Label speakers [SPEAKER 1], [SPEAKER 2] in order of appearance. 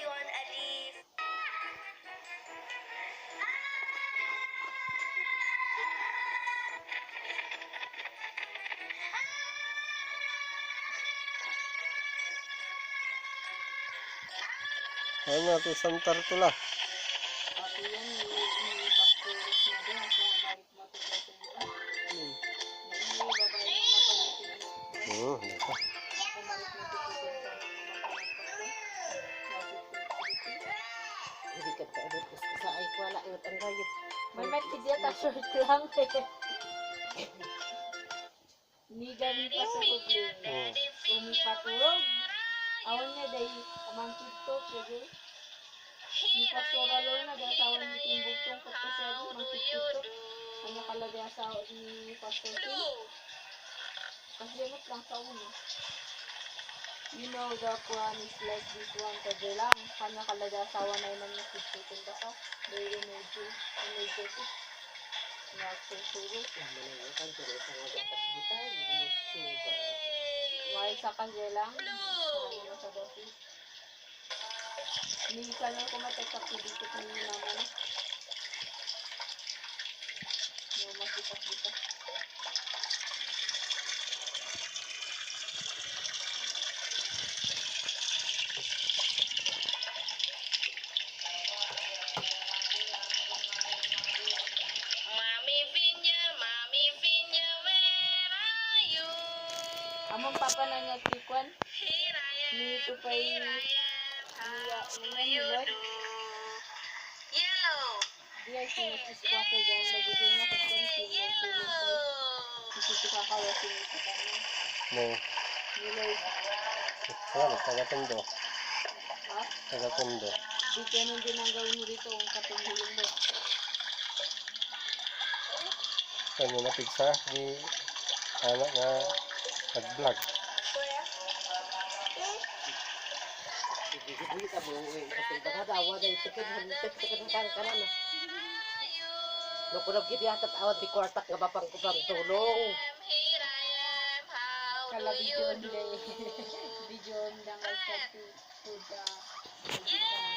[SPEAKER 1] yon Alif.
[SPEAKER 2] Ayun natin isang tartula.
[SPEAKER 3] Ako yan, i-pastoros na din. Ako ang balik matutusin ko. May babae na napalitin.
[SPEAKER 2] Ito.
[SPEAKER 3] Ako balik matutusin ko.
[SPEAKER 4] Hindi ka taadot sa ay wala yun ang gayot.
[SPEAKER 3] May tidya ta short lang eh. Nigan pa sa kubli. Umipatulog. Awan niya dahi amang tiktok sige. Ni pastora Lorna dahil asawa ni Timbugtong Kapasari mang tiktok. Ang nakalagay asawa ni Pastor Tim. Kaslimot lang sa uno. You know the Quran is like this one kasi lang. Kanya kalagay asawa na yun ang nakikitong basa. Very energetic. Nagsusuro. Mahal sa kanya lang. Ano sa dati. Hindi ka lang kumatakap dito kung yung naman. Yung masipas-bitas.
[SPEAKER 1] Mami Vinya, where are you?
[SPEAKER 3] Among papa na niya tikwan.
[SPEAKER 1] Here I am,
[SPEAKER 3] Nito pa yung
[SPEAKER 1] how do you do? Yellow,
[SPEAKER 3] diya sinisiskwasa dyan. Nagiging na kasi
[SPEAKER 1] yellow.
[SPEAKER 3] Isito ka kawa sinito ka na.
[SPEAKER 2] No.
[SPEAKER 3] Nilay.
[SPEAKER 2] Ayan, tagatundo.
[SPEAKER 3] Ha?
[SPEAKER 2] Tagatundo.
[SPEAKER 3] Di ganun din ang gawin mo dito ang katungulong mo.
[SPEAKER 2] Kanya na pigsa. Di anak nga nag-vlog.
[SPEAKER 4] Hindi ka mo kasi baka dawa dahil tekan ka na. Nakunag gid yakat awat di kwartak nga bapang kubang tulong.
[SPEAKER 1] Here I am, how
[SPEAKER 3] Kala
[SPEAKER 1] do you
[SPEAKER 3] video
[SPEAKER 1] do?
[SPEAKER 3] nila video lang ay sa tuda.
[SPEAKER 1] Yeah.